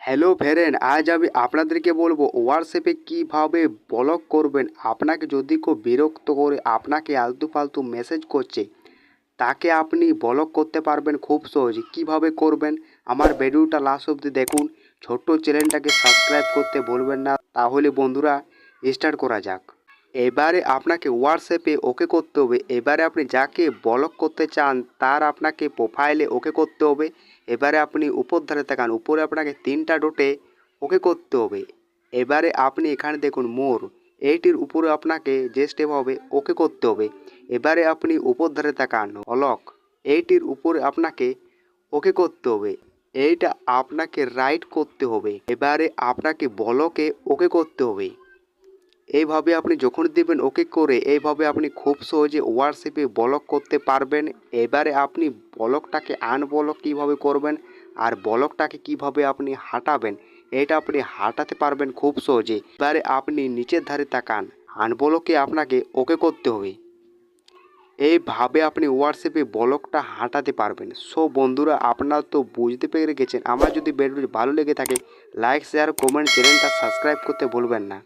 Hello friend, আজ আমি আপনাদেরকে বলবো হোয়াটসঅ্যাপে কিভাবে ব্লক করবেন। আপনাকে যদি কেউ বিরক্ত করে আপনাকে আলতু ফালতু মেসেজ করছে, তাকে আপনি ব্লক করতে পারবেন খুব সহজে। কিভাবে করবেন আমার ভিডিওটা লাস্ট অবধি দেখুন। ছোট্ট চ্যানেলটাকে সাবস্ক্রাইব করতে ভুলবেন না। তাহলে বন্ধুরা স্টার্ট করা যাক। এবারে আপনাকে হোয়াটসঅ্যাপে ওকে করতে হবে। এবারে আপনি যাকে ব্লক করতে চান তার আপনাকে প্রোফাইলে ওকে করতে হবে। এবারে আপনি উপর ধারে তাকান, উপরে আপনাকে 3টা ডটে ওকে করতে হবে। এবারে আপনি এখানে দেখুন মোর, এইটির উপরে আপনাকে যে স্টেপ হবে ওকে করতে হবে। এবারে আপনি উপর ধারে তাকান ব্লক, এইটির উপরে আপনাকে ওকে করতে হবে। এইটা আপনাকে রাইট করতে হবে। এবারে আপনাকে ব্লকে ওকে করতে হবে। এইভাবে আপনি যখন দেবেন ওকে করে, এইভাবে আপনি খুব সহজে হোয়াটসঅ্যাপে ব্লক করতে পারবেন। এবারে আপনি ব্লকটাকে আনব্লক কীভাবে করবেন আর ব্লকটাকে কিভাবে আপনি হাঁটাবেন, এটা আপনি হাঁটাতে পারবেন খুব সহজে। এবারে আপনি নিচের ধারে তাকান, আনব্লকে আপনাকে ওকে করতে হবে। এইভাবে আপনি হোয়াটসঅ্যাপে ব্লকটা হাঁটাতে পারবেন। সো বন্ধুরা, আপনারা তো বুঝতে পেরে গেছেন। আমার যদি ভিডিওটি ভালো লেগে থাকে, লাইক শেয়ার কমেন্ট, চ্যানেলটা সাবস্ক্রাইব করতে ভুলবেন না।